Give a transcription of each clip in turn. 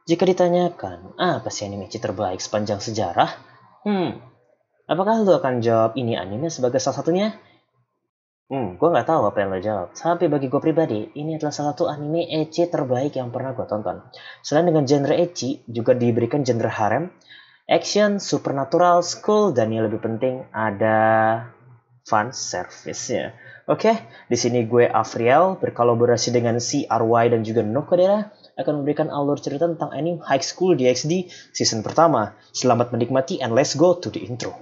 Jika ditanyakan, apa sih anime ecchi terbaik sepanjang sejarah? Apakah lo akan jawab ini anime sebagai salah satunya? Gue nggak tahu apa yang lo jawab. Tapi bagi gue pribadi, ini adalah salah satu anime ecchi terbaik yang pernah gue tonton. Selain dengan genre ecchi, juga diberikan genre harem, action, supernatural, school, dan yang lebih penting ada fan service-nya. Oke, di sini gue Afriel berkolaborasi dengan CRY dan juga Nokodera akan memberikan alur cerita tentang anime High School DxD season pertama. Selamat menikmati and let's go to the intro.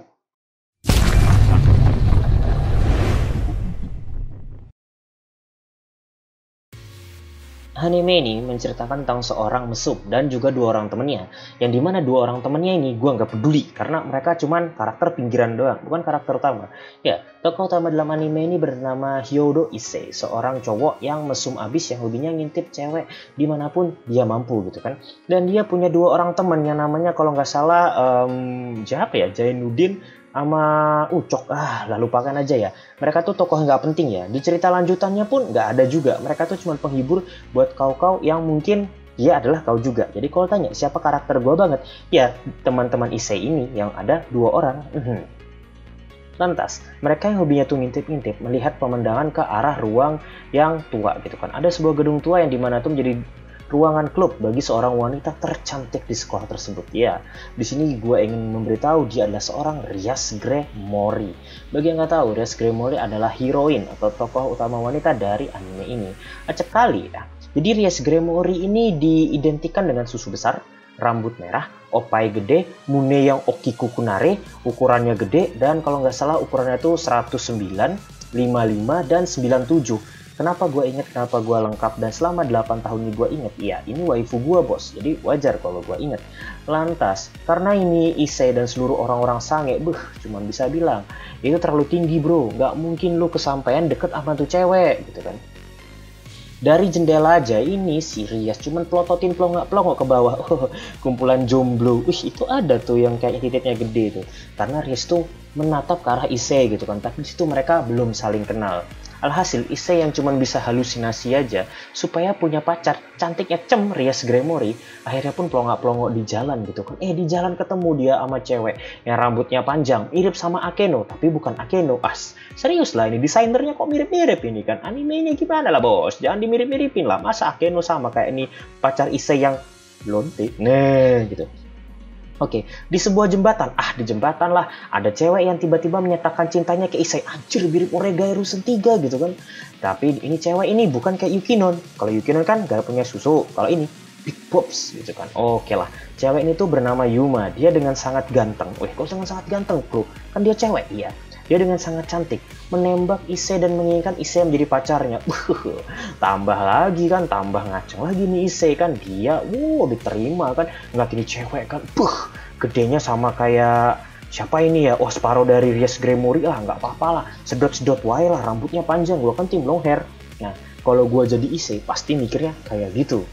Anime ini menceritakan tentang seorang mesum dan juga dua orang temennya. Yang dimana dua orang temennya ini gue nggak peduli karena mereka cuman karakter pinggiran doang, bukan karakter utama. Ya, tokoh utama dalam anime ini bernama Hyodo Issei, seorang cowok yang mesum abis yang hobinya ngintip cewek dimanapun dia mampu gitu kan. Dan dia punya dua orang teman yang namanya kalau nggak salah siapa ya, Jainuddin sama Ucok, lalu lupakan aja ya. Mereka tuh tokoh nggak penting ya. Di cerita lanjutannya pun nggak ada juga. Mereka tuh cuma penghibur buat kau-kau yang mungkin dia adalah kau juga. Jadi kalau tanya siapa karakter gue banget, ya teman-teman Issei ini yang ada dua orang. Lantas, mereka yang hobinya tuh ngintip-ngintip melihat pemandangan ke arah ruang yang tua gitu kan. Ada sebuah gedung tua yang dimana tuh menjadi ruangan klub bagi seorang wanita tercantik di sekolah tersebut. Ya, di sini gue ingin memberitahu dia adalah seorang Rias Grey-Mori. Bagi yang nggak tahu, Rias Grey-Mori adalah heroin atau tokoh utama wanita dari anime ini. Acap kali ya. Jadi Rias Grey-Mori ini diidentikan dengan susu besar, rambut merah, opai gede, mune yang okikukunare, ukurannya gede, dan kalau nggak salah ukurannya itu 109, 55, dan 97. Kenapa gue inget, kenapa gue lengkap, dan selama 8 tahun ini gue inget, ya ini waifu gue bos, jadi wajar kalau gue inget. Lantas, karena ini Issei dan seluruh orang-orang sange, cuman bisa bilang, itu terlalu tinggi bro, nggak mungkin lu kesampaian deket sama tuh cewek, gitu kan. Dari jendela aja ini si Rias cuman pelototin pelongok ke bawah. Kumpulan jomblo. Itu ada tuh yang kayak titiknya gede tuh. Karena Rias tuh menatap ke arah Issei gitu kan. Tapi situ mereka belum saling kenal. Alhasil Issei yang cuma bisa halusinasi aja supaya punya pacar cantiknya Rias Grey-Mori, akhirnya pun pelongok-pelongok di jalan gitu kan. Di jalan ketemu dia sama cewek yang rambutnya panjang, mirip sama Akeno tapi bukan Akeno. Serius lah, ini desainernya kok mirip-mirip ini kan. Animenya gimana lah bos, jangan dimirip-miripin lah. Masa Akeno sama kayak ini pacar Issei yang lonte. Nah gitu. Oke, di sebuah jembatan, di jembatan lah, ada cewek yang tiba-tiba menyatakan cintanya ke Issei. Anjir, mirip Oregai Rusen 3 gitu kan. Tapi ini cewek ini bukan kayak Yukinon. Kalau Yukinon kan gak punya susu, kalau ini Big Pops gitu kan. Oke lah, cewek ini tuh bernama Yuma. Dia dengan sangat ganteng. Kok sangat ganteng bro? Kan dia cewek, iya. Dia dengan sangat cantik menembak Issei dan menginginkan Issei menjadi pacarnya. Tambah lagi kan, tambah ngaceng lagi nih Issei kan. Dia, diterima kan. Nggak ini cewek kan. Gedenya sama kayak siapa ini ya? Separuh dari Rias Grey-Mori lah. Nggak apa-apa lah. Sedot-sedot wae lah. Rambutnya panjang. Gua kan tim long hair. Nah, kalau gua jadi Issei pasti mikirnya kayak gitu.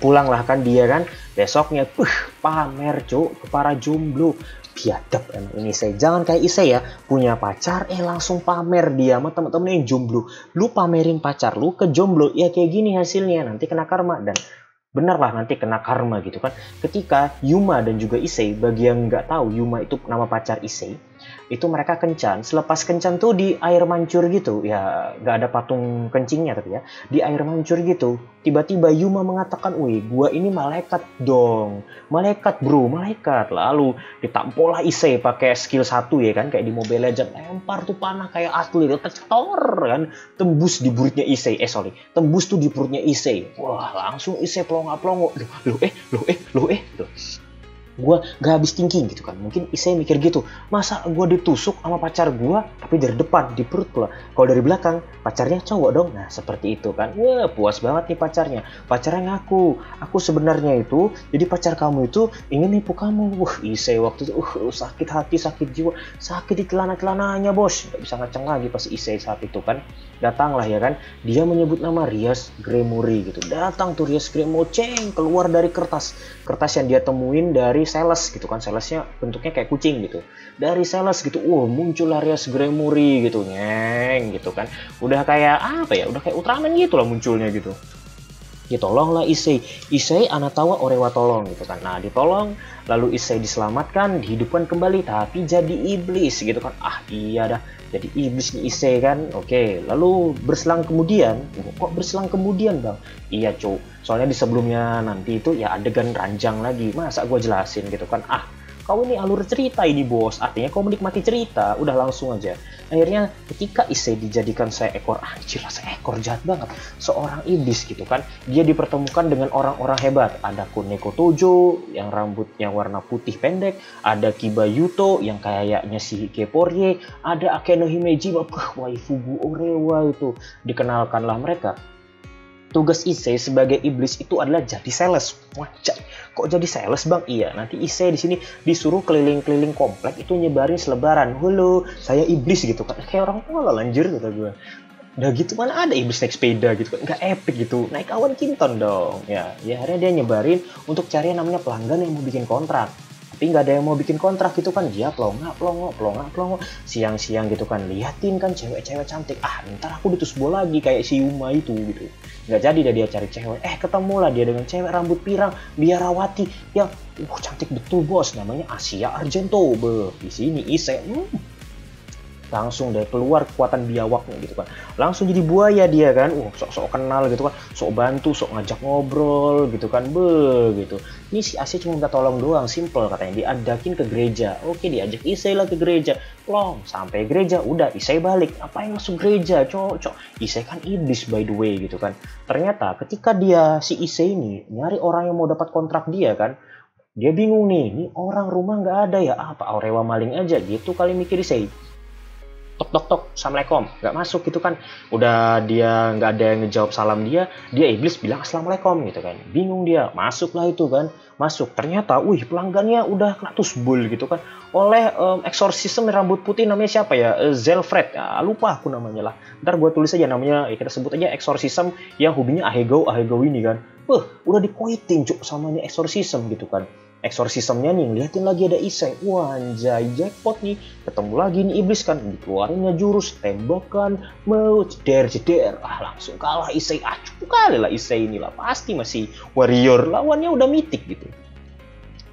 Pulanglah kan dia kan. Besoknya, pamer cuk ke para jomblo. Biadab emang ini Issei. Jangan kayak Issei ya, punya pacar langsung pamer dia sama temen-temen yang jomblo. Lu pamerin pacar lu ke jomblo, ya kayak gini hasilnya, nanti kena karma. Dan bener lah nanti kena karma gitu kan. Ketika Yuma dan juga Issei, bagi yang nggak tahu Yuma itu nama pacar Issei, itu mereka kencan. Selepas kencan tuh di air mancur gitu, ya nggak ada patung kencingnya tapi ya, di air mancur gitu. Tiba-tiba Yuma mengatakan, wih gua ini malaikat dong, malaikat bro, malaikat. Lalu ditampolah Issei pakai skill 1 ya kan, kayak di Mobile Legends, lempar tuh panah kayak atlet, tercetor kan, tembus di perutnya Issei, tembus tuh di perutnya Issei. Wah langsung Issei pelongok-pelongok, loh. Gue gak habis thinking gitu kan. Mungkin Issei mikir gitu, masa gue ditusuk sama pacar gue tapi dari depan di perut pula, kalau dari belakang pacarnya cowok dong. Nah seperti itu kan. Wah puas banget nih pacarnya ngaku, aku sebenarnya itu jadi pacar kamu itu ingin nipu kamu. Issei waktu itu sakit hati, sakit jiwa, sakit di celana-celananya bos. Gak bisa ngaceng lagi pas Issei saat itu kan. Datanglah ya kan, dia menyebut nama Rias Grey-Mori gitu. Datang tuh Rias Grey-Mori keluar dari kertas yang dia temuin dari sales gitu kan. Salesnya bentuknya kayak kucing gitu. Dari sales gitu, muncul Rias Grey-Mori gitu, nyeng gitu kan. Udah kayak apa ya, udah kayak Ultraman gitu lah munculnya gitu. Ditolonglah Issei. Issei Anatawa Orewa tolong gitu kan. Nah ditolong, lalu Issei diselamatkan, dihidupkan kembali, tapi jadi iblis gitu kan. Ah iya dah, jadi iblis nih Issei kan. Oke, lalu berselang kemudian, kok berselang kemudian bang? Iya cu, soalnya di sebelumnya nanti itu ya adegan ranjang lagi. Masa gue jelasin gitu kan. Ah, kau ini alur cerita ini bos, artinya kau menikmati cerita, udah langsung aja. Akhirnya ketika Issei dijadikan seekor, anjir seekor jahat banget, seorang iblis gitu kan, dia dipertemukan dengan orang-orang hebat. Ada Kuneko Tojo yang rambutnya warna putih pendek, ada Kiba Yuto yang kayaknya si Keporye, ada Akeno Himeji, waifu Bu Orewa itu. Dikenalkanlah mereka. Tugas Issei sebagai iblis itu adalah jadi sales. Wajah, kok jadi sales bang? Iya, nanti Issei di sini disuruh keliling-keliling komplek itu nyebarin selebaran. Halo, saya iblis gitu kan. Kayak orang tua lah lanjir kata gue. Udah gitu mana ada iblis naik sepeda gitu kan. Nggak epic gitu. Naik awan kinton dong. Ya akhirnya dia nyebarin untuk cari yang namanya pelanggan yang mau bikin kontrak. Tapi nggak ada yang mau bikin kontrak gitu kan. Dia pelongo siang-siang gitu kan, liatin kan cewek-cewek cantik. Ah ntar aku ditusbol lagi kayak si Yuma itu gitu. Nggak jadi dia cari cewek. Ketemulah dia dengan cewek rambut pirang biarawati yang cantik betul bos, namanya Asia Argento. Di sini Issei langsung deh keluar kekuatan biawaknya gitu kan, langsung jadi buaya dia kan. Sok-sok kenal gitu kan, sok bantu, sok ngajak ngobrol gitu kan. Gitu ini si Asia cuma minta tolong doang, simple katanya, diadakin ke gereja. Oke, diajak Issei lah ke gereja. Plong, sampai gereja, udah Issei balik. Apa yang masuk gereja, cocok? Issei kan iblis by the way gitu kan. Ternyata ketika si Issei ini nyari orang yang mau dapat kontrak dia kan, dia bingung nih, ini orang rumah nggak ada ya, apa Orewa maling aja gitu kali mikir Issei. Tok, assalamualaikum, nggak masuk gitu kan. Udah dia nggak ada yang ngejawab salam dia iblis bilang assalamualaikum gitu kan. Bingung dia, masuklah itu kan. Masuk, ternyata pelanggannya udah kena tusbul gitu kan oleh eksorsisme rambut putih, namanya siapa ya, Zelfred ya, lupa aku namanya lah, ntar gue tulis aja namanya, kita sebut aja eksorsisme yang hobinya ahegao ini kan. Udah dikoiting cuk sama ini eksorsisme gitu kan. Eksorsismnya nih, liatin lagi ada Issei. Wah anjay, jackpot nih. Ketemu lagi nih iblis kan, dikeluarinnya jurus, tembakan, mau jeder. Langsung kalah Issei. Cukup kali lah Issei ini lah. Pasti masih warrior, lawannya udah mitik gitu.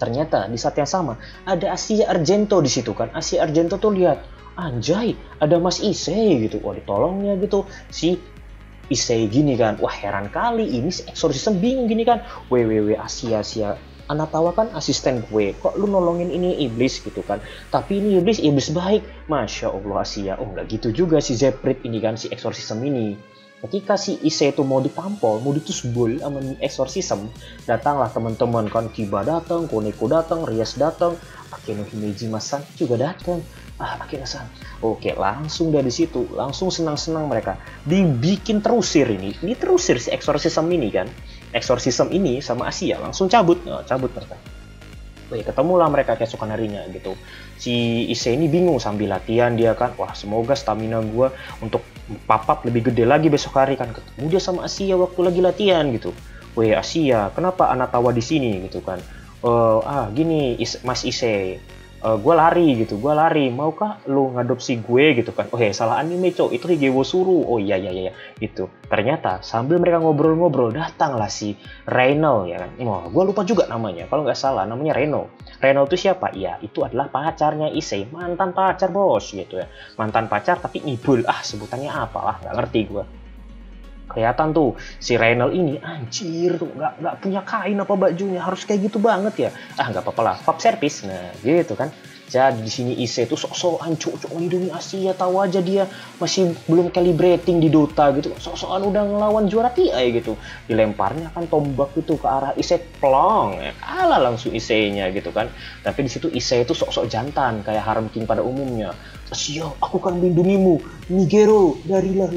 Ternyata di saat yang sama ada Asia Argento di situ kan. Asia Argento tuh lihat, anjay, ada Mas Issei gitu. Wah ditolongnya gitu. Si Issei gini kan, wah heran kali ini si eksorsisme bingung gini kan. Asia Anatawa kan asisten gue, kok lu nolongin ini iblis gitu kan. Tapi ini iblis baik. Masya Allah Asia. Nggak gitu juga si Zephyr ini kan, si eksorsisme ini. Ketika si Issei itu mau ditampol, mau ditusbul sama eksorsisme, datanglah teman-teman kan. Kiba datang, Koneko datang, Rias datang, Akeno Himeji Masan juga datang. Akeno-san. Oke, langsung dari situ, langsung senang-senang mereka. Dibikin terusir ini, diterusir si eksorsisme ini kan. Eksorsisme ini sama Asia langsung cabut mereka. Ketemulah mereka keesokan harinya gitu. Si Issei ini bingung sambil latihan dia kan. Wah semoga stamina gue untuk papap lebih gede lagi besok hari kan. Ketemu dia sama Asia waktu lagi latihan gitu. Asia, kenapa Anatawa di sini gitu kan? Gini Mas Issei, gue lari, maukah lu ngadopsi gue gitu kan. Salah anime cowok, itu Higewo Suru. Iya gitu. Ternyata sambil mereka ngobrol-ngobrol, datanglah si Reno ya kan. Gue lupa juga namanya, kalau nggak salah namanya Reno itu siapa? Ya itu adalah pacarnya Issei, mantan pacar bos gitu ya, mantan pacar tapi ngibul, sebutannya apalah nggak ngerti gue. Kelihatan tuh si Reno ini anjir tuh nggak punya kain apa bajunya, harus kayak gitu banget ya. Nggak apa-apa lah, fab service. Nah gitu kan. Jadi di sini Issei tuh sok-sokan cuk melindungi Asia, tahu aja dia masih belum calibrating di Dota gitu. Sok-sokan udah ngelawan juara TI gitu. Dilemparnya kan tombak itu ke arah Issei, plong. Kalah langsung Issei-nya gitu kan. Tapi di situ Issei itu sok-sok jantan kayak Harem King pada umumnya. Asia, aku kan melindungimu. Nigero, larilah.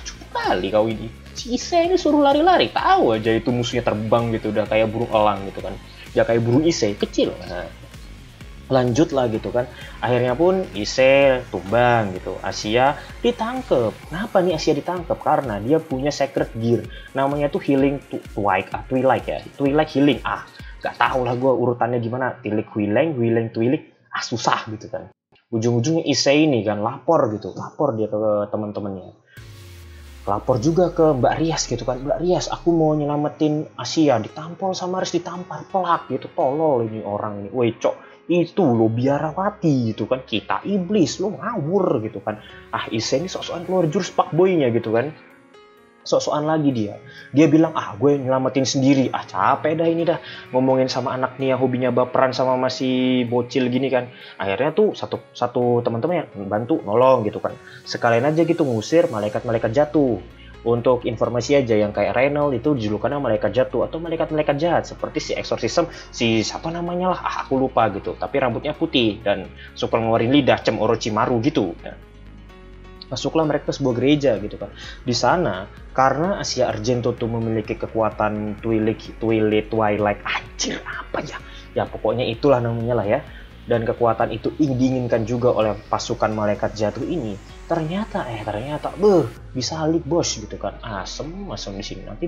Cukup kali kau ini. Si Issei ini suruh lari-lari, tahu aja itu musuhnya terbang gitu, udah kayak burung elang gitu kan. Ya kayak burung Issei kecil. Nah, lanjut lah gitu kan. Akhirnya pun Issei tumbang gitu. Asia ditangkep. Kenapa nih Asia ditangkep? Karena dia punya secret gear. Namanya tuh healing Twilight ya. Twilight healing. Gak tau lah gue urutannya gimana. Twilight, susah gitu kan. Ujung-ujungnya Issei ini kan lapor dia ke teman-temannya. lapor juga ke Mbak Rias gitu kan, Mbak Rias aku mau nyelamatin Asia, ditampol sama Rias, ditampar pelak gitu, tolol ini orang ini, woi cok itu lo biarawati gitu kan, kita iblis lo ngawur gitu kan. Ise ini sok-sokan keluar jurus fuckboy-nya gitu kan, sok-sokan lagi dia bilang gue nyelamatin sendiri, capek dah ini dah ngomongin sama anak nih yang hobinya baperan sama masih bocil gini kan. Akhirnya tuh satu teman-teman yang bantu nolong gitu kan, sekalian aja gitu ngusir malaikat-malaikat jatuh. Untuk informasi aja, yang kayak Reynald itu julukannya malaikat jatuh atau malaikat-malaikat jahat, seperti si Exorcism, si siapa namanya lah, aku lupa gitu, tapi rambutnya putih dan suka ngeluarin lidah cem Orochimaru gitu. Masuklah mereka ke sebuah gereja gitu kan. Di sana karena Asia Argento tuh memiliki kekuatan Twilight anjir apa ya? Ya pokoknya itulah namanya lah ya. Dan kekuatan itu diinginkan juga oleh pasukan malaikat jatuh ini. Ternyata bisa alik bos gitu kan. Asem di sini. Nanti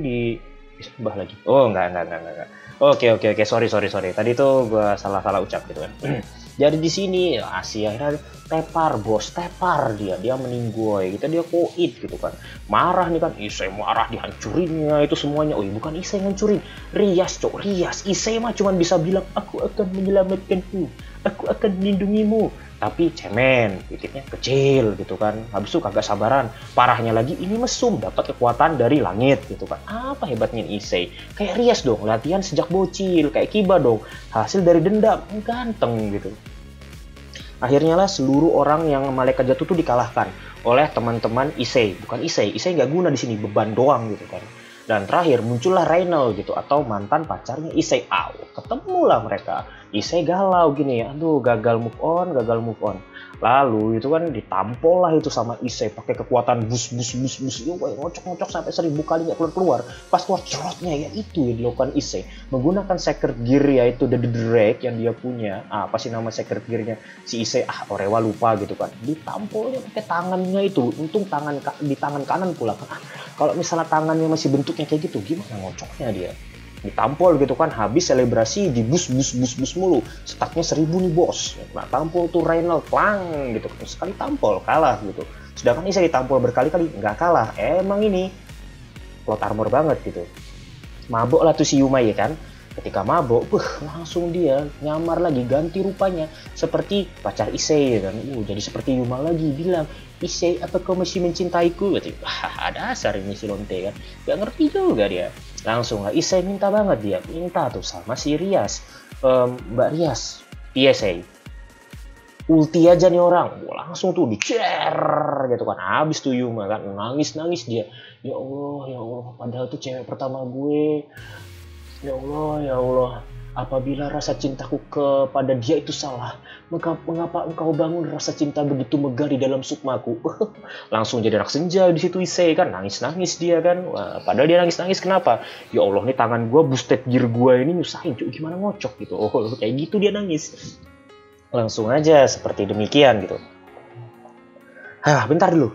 bisa ubah lagi. Oh enggak. Oke. Sorry. Tadi tuh gua salah ucap gitu kan. Jadi di sini Asia akhirnya tepar dia meninggoy gitu, dia koit gitu kan, marah nih kan, Ise marah dihancurinnya itu semuanya. Bukan Ise yang hancurin, Rias. Ise mah cuma bisa bilang aku akan menyelamatkanmu, aku akan melindungimu, tapi cemen, titiknya kecil gitu kan. Habis itu kagak sabaran, parahnya lagi ini mesum dapat kekuatan dari langit gitu kan. Apa hebatnya Issei? Kayak Rias dong, latihan sejak bocil, kayak Kiba dong, hasil dari dendam, ganteng gitu. Akhirnya lah seluruh orang yang malaikat jatuh tuh dikalahkan oleh teman-teman Issei. Bukan Issei nggak guna di sini, beban doang gitu kan. Dan terakhir muncullah Reynald gitu, atau mantan pacarnya Issei. Ketemulah mereka. Issei galau gini ya, gagal move on. Lalu itu kan ditampol lah itu sama Issei pakai kekuatan bus ngocok sampai 1000 kali nggak keluar. Pas keluar cerotnya ya itu yang dilakukan Issei menggunakan secret gear, yaitu the drake yang dia punya. Apa sih nama secret gearnya si Issei? Orewa lupa gitu kan. Ditampolnya pakai tangannya itu. Untung di tangan kanan pula kan. Kalau misalnya tangannya masih bentuknya kayak gitu, gimana ngocoknya dia? Ditampol gitu kan, habis selebrasi di bus mulu, statnya 1000 nih bos. Nah tampol tuh Reynald plang gitu, sekali tampol kalah gitu. Sedangkan ini saya ditampol berkali-kali nggak kalah, emang ini plot armor banget gitu. Mabok lah tuh si Yuma ya kan. Ketika mabok, langsung dia nyamar lagi, ganti rupanya seperti pacar Issei kan. Jadi seperti Yuma lagi, bilang, Issei apa kau masih mencintaiku? Dasar ini si lonte kan, gak ngerti juga dia. Langsung lah Issei minta banget, dia minta tuh sama si Rias, Mbak Rias, Issei ulti aja nih orang. Langsung tuh dicer gitu kan. Habis tuh Yuma kan, nangis dia, ya Allah padahal tuh cewek pertama gue. Ya Allah, apabila rasa cintaku kepada dia itu salah, mengapa engkau bangun rasa cinta begitu megah di dalam sukmaku? Langsung jadi anak senja di situ Issei kan, nangis dia kan. Padahal dia nangis kenapa? Ya Allah, nih tangan gue boosted gear gue ini nyusahin, gimana ngocok gitu. Kayak gitu dia nangis. Langsung aja seperti demikian gitu. Bentar dulu.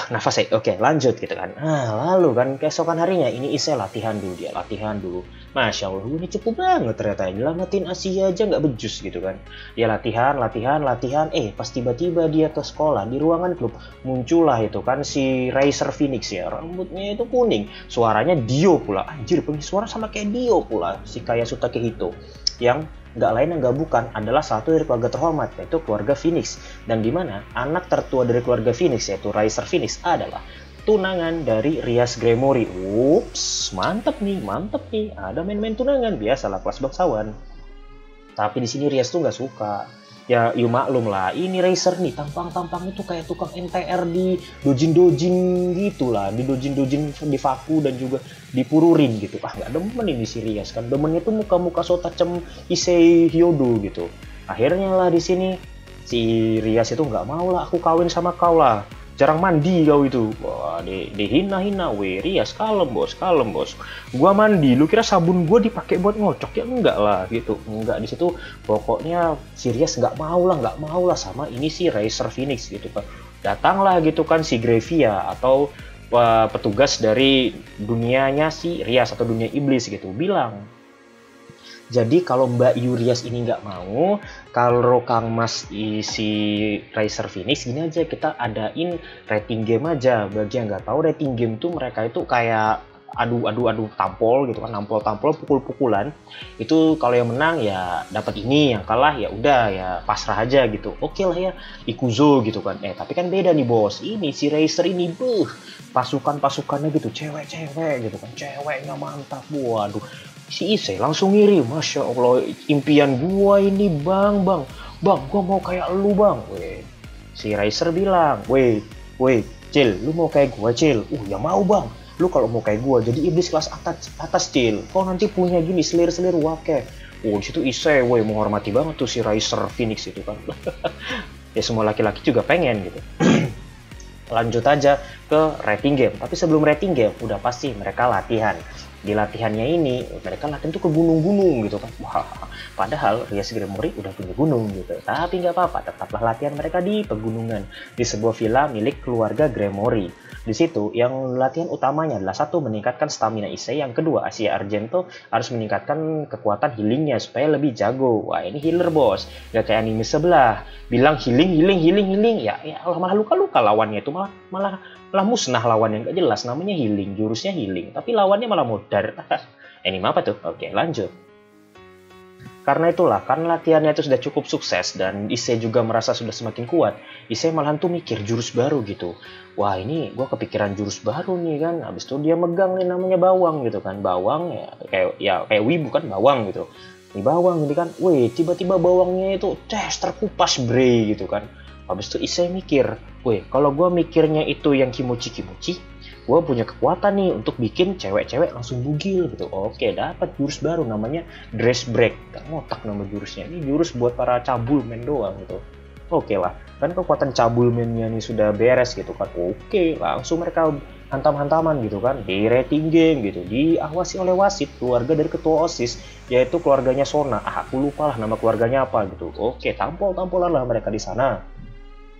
Nafas ya, oke lanjut gitu kan. Lalu kan keesokan harinya ini Issei latihan dulu. Masya Allah, ini cukup banget ternyata, nyelamatin Asia aja nggak bejus gitu kan. Dia latihan. Pas tiba-tiba dia ke sekolah, di ruangan klub muncullah itu kan si Racer Phoenix ya, rambutnya itu kuning, suaranya Dio pula, anjir pengisi suara sama kayak Dio pula, si Kayasuta Kihito, yang nggak lain dan nggak bukan adalah satu dari keluarga terhormat, yaitu keluarga Phoenix, dan dimana anak tertua dari keluarga Phoenix yaitu Racer Phoenix adalah tunangan dari Rias Gremory. Ups, mantep nih, ada main-main tunangan, biasalah kelas bangsawan. Tapi di sini Rias tuh nggak suka. Ya, maklum lah, ini Racer nih tampang-tampangnya tuh kayak tukang NTR di dojin gitu lah, di dojin di Faku dan juga di Pururin gitu. Nggak demen ini si Rias kan, demennya tuh muka-muka so tajem Issei Hyodo gitu. Akhirnya lah di sini si Rias itu nggak mau lah, aku kawin sama kau lah, jarang mandi kau itu. Wah, dihina-hina. Rias kalem bos, gua mandi, lu kira sabun gua dipakai buat ngocok? Ya enggak lah gitu, enggak. Di situ pokoknya si Rias nggak mau lah sama ini si Racer Phoenix gitu kan. Datanglah gitu kan si Grevia atau petugas dari dunianya si Rias atau dunia iblis gitu, bilang, Jadi kalau Mbak Yurias ini nggak mau, kalau Kang Mas si Racer Phoenix gini aja, kita adain rating game aja. Bagi yang nggak tahu, rating game tuh mereka itu kayak adu tampol gitu kan, nampol-tampol, pukul-pukulan. Itu kalau yang menang ya dapat ini, yang kalah ya udah ya pasrah aja gitu. Oke lah ya, Ikuzo gitu kan. Tapi kan beda nih bos. Ini si Racer ini pasukannya gitu, cewek-cewek gitu kan. Ceweknya mantap. Waduh. Si Ise langsung ngirim, Masya Allah, impian gua ini bang, gua mau kayak lu bang. Si Racer bilang, weh, Cil, lu mau kayak gua Cil? Ya mau bang. Lu kalau mau kayak gua jadi iblis kelas atas Cil. Kau nanti punya gini selir wake. Situ Ise, menghormati banget tuh si Racer Phoenix itu kan. Ya semua laki-laki juga pengen gitu. Lanjut aja ke rating game. Tapi sebelum rating game, udah pasti mereka latihan. Di latihannya ini, mereka latihan tuh ke gunung-gunung gitu kan. Wah, padahal Rias Gremory udah punya gunung gitu. Tapi nggak apa-apa, tetaplah latihan mereka di pegunungan. Di sebuah villa milik keluarga Gremory. Di situ, yang latihan utamanya adalah satu, meningkatkan stamina Issei. Yang kedua, Asia Argento harus meningkatkan kekuatan healingnya supaya lebih jago. Wah, ini healer bos. Gak kayak anime sebelah. Bilang healing. Ya malah luka-luka lawannya itu. Malah musnah lawannya. Gak jelas, namanya healing. Jurusnya healing. Tapi lawannya malah modar. Anime apa tuh? Oke, lanjut. Karena itulah, kan latihannya itu sudah cukup sukses dan Issei juga merasa sudah semakin kuat. Issei malahan tuh mikir jurus baru gitu. Wah, ini gue kepikiran jurus baru nih kan. Habis itu dia megang nih namanya bawang gitu kan. Bawang kayak wibu kan bawang gitu. Ini bawang gitu kan. Tiba-tiba bawangnya itu terkupas bre gitu kan. Habis itu Issei mikir, kalau gue mikirnya itu yang kimochi, gue punya kekuatan nih untuk bikin cewek-cewek langsung bugil gitu. Oke, dapat jurus baru namanya dress break. Gak ngotak nama jurusnya. Ini jurus buat para cabul men doang gitu. Oke lah, kan kekuatan cabul mennya nih sudah beres gitu kan. Oke, langsung mereka hantam-hantaman gitu kan di rating game gitu. Diawasi oleh wasit, keluarga dari ketua OSIS, yaitu keluarganya Sona. Aku lupa lah nama keluarganya apa gitu. Oke, tampol-tampolan lah mereka di sana.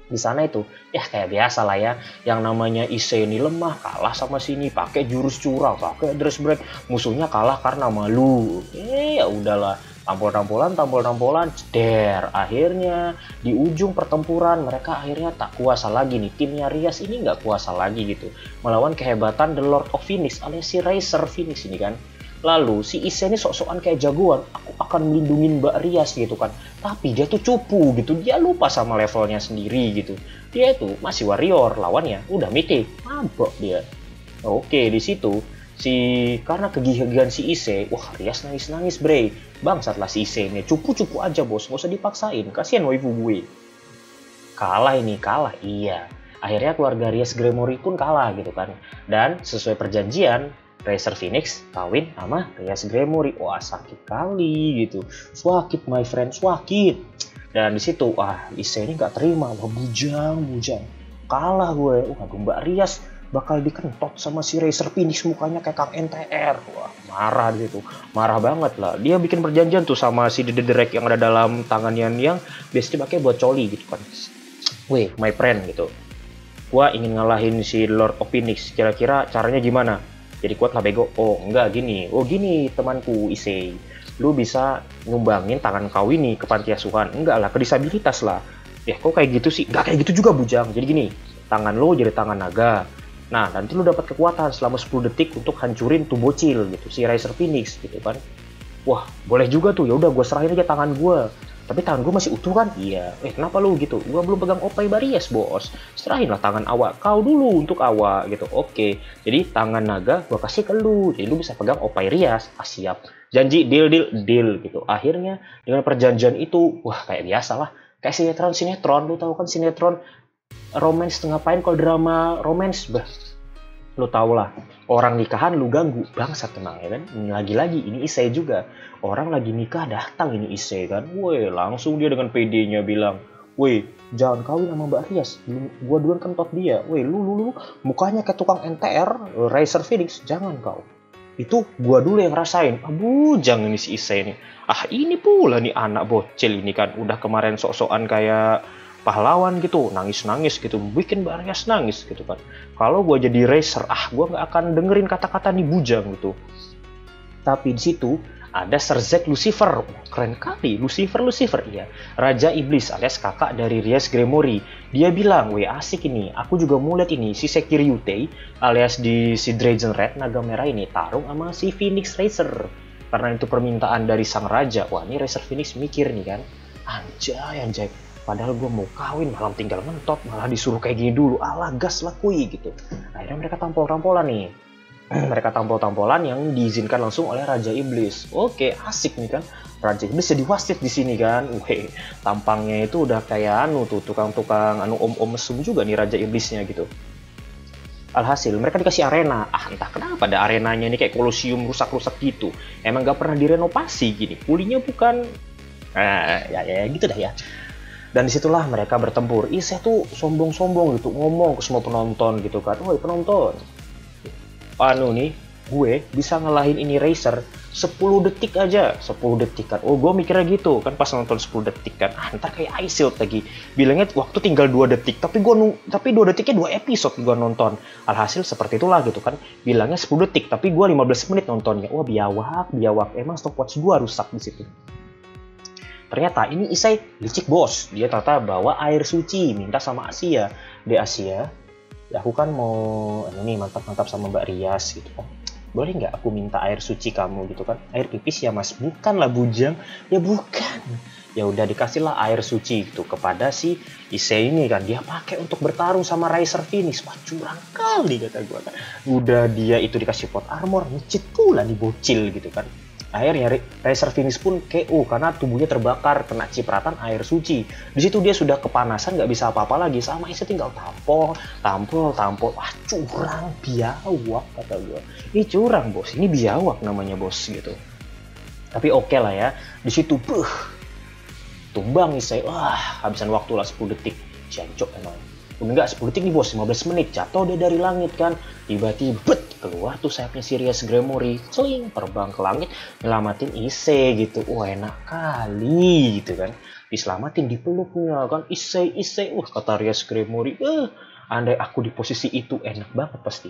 Di sana itu ya kayak biasa lah ya, yang namanya Issei ini lemah, kalah sama sini pakai jurus curang, pakai dress break, musuhnya kalah karena malu. Ya udahlah, tampol-tampolan ceder. Akhirnya di ujung pertempuran mereka akhirnya tak kuasa lagi nih, timnya Rias ini nggak kuasa lagi gitu melawan kehebatan The Lord of Phoenix alias si Racer Phoenix ini kan. Lalu si Issei ini sok-sokan kayak jagoan, aku akan melindungi Mbak Rias gitu kan. Tapi dia tuh cupu gitu, dia lupa sama levelnya sendiri gitu. Dia itu masih warrior, lawannya udah mythic, mabok dia. Oke, di situ karena kegigihan si Issei, wah Rias nangis bre. Bangsatlah si Issei ini, cupu-cupu aja bos, gak usah dipaksain, kasihan waifu gue. Kalah, iya. Akhirnya keluarga Rias Gremory pun kalah gitu kan. Dan sesuai perjanjian, Racer Phoenix kawin sama Rias Gremory. Wah, sakit kali gitu. Swakit my friend, swakit. Dan di situ Issei ini nggak terima. Wah, bujang. Kalah gue. Mbak Rias bakal dikentot sama si Racer Phoenix, mukanya kayak Kang NTR. Wah, marah di situ. Marah banget lah. Dia bikin perjanjian tuh sama si Dedederek yang ada dalam tangannya yang biasanya pakai buat coli gitu kan. My friend gitu. Gua ingin ngalahin si Lord of Phoenix. Kira-kira caranya gimana? Jadi kuat lah bego. Enggak gini. Gini temanku Issei. Lu bisa nyumbangin tangan kau ini ke panti asuhan. Enggak lah, ke disabilitas lah. Ya kok kayak gitu sih? Enggak kayak gitu juga bujang. Jadi gini, tangan lu jadi tangan naga. Nah, nanti lu dapat kekuatan selama 10 detik untuk hancurin tuh bocil gitu, si Racer Phoenix gitu kan. Wah, boleh juga tuh. Ya udah gua serahin aja tangan gua. Tapi tangan gue masih utuh kan? Iya. Kenapa lu gitu? Gue belum pegang opai Barias, bos. Serahinlah tangan awak kau dulu untuk awak gitu. Oke. Jadi tangan naga gue kasih ke lu. Jadi lu bisa pegang opai Rias. Siap. Janji, deal gitu. Akhirnya dengan perjanjian itu, wah kayak biasa lah. Kayak sinetron. Lu tahu kan sinetron romance tengah pain kalau drama romance. Lu tau lah, orang nikahan lu ganggu, bangsat tenang ya kan. Lagi-lagi ini Issei juga, orang lagi nikah datang ini Issei kan. Langsung dia dengan PD-nya bilang, jangan kawin sama Mbak Rias, gua duluan kentot dia. Lu mukanya kayak tukang NTR Racer Phoenix, jangan kau. Itu gua dulu yang rasain. Jangan ini si Issei ini. Ini pula nih anak bocil ini kan, udah kemarin sok-sokan kayak pahlawan gitu, nangis gitu, bikin Mbak Rias nangis gitu kan. Kalau gue jadi racer, gue nggak akan dengerin kata-kata nih bujang gitu. Tapi di situ ada Serzek Lucifer, keren kali, Lucifer, iya, Raja Iblis alias kakak dari Rias Gremory. Dia bilang, weh asik ini, aku juga mau lihat ini, si Sekiryute alias si Dragon Red, naga merah ini, tarung sama si Phoenix Racer. Karena itu permintaan dari sang raja. Wah, ini Racer Phoenix mikir nih kan, anjay, padahal gue mau kawin, malam tinggal mentot, malah disuruh kayak gini dulu, alah gas lakui gitu. Akhirnya mereka tampol-tampolan nih. Mereka tampol-tampolan yang diizinkan langsung oleh Raja Iblis. Oke, asik nih kan. Raja Iblis jadi wasit di sini kan. Weh, tampangnya itu udah kayak tuh tukang-tukang om-om mesum juga nih Raja Iblisnya gitu. Alhasil mereka dikasih arena. Entah kenapa ada arenanya ini kayak kolosium rusak-rusak gitu. Emang gak pernah direnovasi gini. Pulinya bukan ya gitu dah ya. Dan disitulah mereka bertempur. Saya tuh sombong-sombong gitu, ngomong ke semua penonton gitu kan. Woi penonton, gue bisa ngalahin ini Racer 10 detik aja, 10 detik kan. Gue mikirnya gitu kan pas nonton 10 detik kan. Ntar kayak Ice Shield lagi. Bilangnya waktu tinggal 2 detik, tapi 2 detiknya 2 episode gue nonton. Alhasil seperti itulah gitu kan. Bilangnya 10 detik, tapi gue 15 menit nontonnya. Wah, biawak. Emang stopwatch gue rusak di situ. Ternyata ini Issei licik bos. Dia ternyata bawa air suci, minta sama Asia. Asia, ya aku kan mau mantap-mantap sama Mbak Rias gitu kan. Boleh nggak aku minta air suci kamu gitu kan? Air pipis ya mas, bukan lah bujang. Ya bukan. Ya udah dikasihlah air suci itu kepada si Issei ini kan. Dia pakai untuk bertarung sama Racer Phoenix. Wah curang kali kata gue kan. Udah dia itu dikasih pot armor, ngecit pula nih bocil gitu kan. Akhirnya Racer Phoenix pun KO karena tubuhnya terbakar kena cipratan air suci. Di situ dia sudah kepanasan, nggak bisa apa-apa lagi. Sama Issei tinggal tampol. Wah curang, biawak kata gue. Ini curang bos, ini biawak namanya bos gitu. Tapi oke lah ya. Di situ tumbang Issei. Wah habisan waktu lah 10 detik. Jancok emang. Enggak 10 detik nih bos, 15 menit. Jatuh dia dari langit kan. Tiba-tiba keluar tuh sayapnya si Rias Gremory, celing terbang ke langit nyelamatin Issei gitu. Wah enak kali gitu kan, diselamatin dipeluknya kan Issei. Kata Rias Gremory, andai aku di posisi itu enak banget pasti.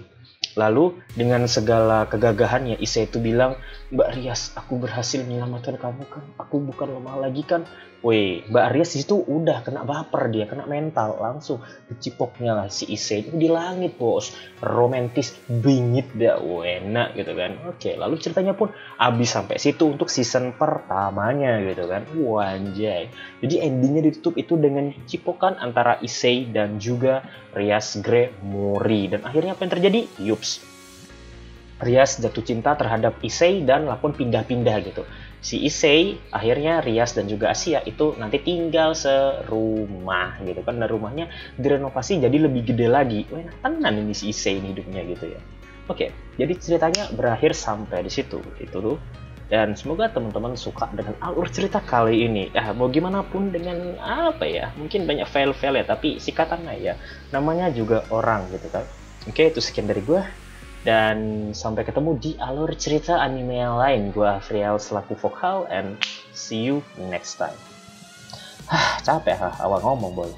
Lalu dengan segala kegagahannya Issei itu bilang, Mbak Rias aku berhasil menyelamatkan kamu kan, aku bukan lemah lagi kan. Weh, Mbak Rias itu udah kena baper, dia kena mental, langsung dicipoknya lah si Issei itu di langit bos. Romantis bingit dah, enak gitu kan. Oke, lalu ceritanya pun habis sampai situ untuk season pertamanya gitu kan. Wanjay. Jadi endingnya ditutup itu dengan cipokan antara Issei dan juga Rias Gremory. Dan akhirnya apa yang terjadi? Yups, Rias jatuh cinta terhadap Issei dan lapun pindah-pindah gitu. Si Issei akhirnya Rias dan juga Asia itu nanti tinggal serumah gitu kan. Dan rumahnya direnovasi jadi lebih gede lagi. Wah, tenan ini si Issei ini hidupnya gitu ya. Oke, jadi ceritanya berakhir sampai di situ. Itu tuh. Dan semoga teman-teman suka dengan alur cerita kali ini. Mau gimana pun dengan apa ya, mungkin banyak fail-fail ya, tapi sikatan ya. Namanya juga orang gitu kan. Oke, itu sekian dari gue. Dan sampai ketemu di alur cerita anime yang lain. Gue Afriel selaku vokal, and see you next time. Capek awal ngomong boy.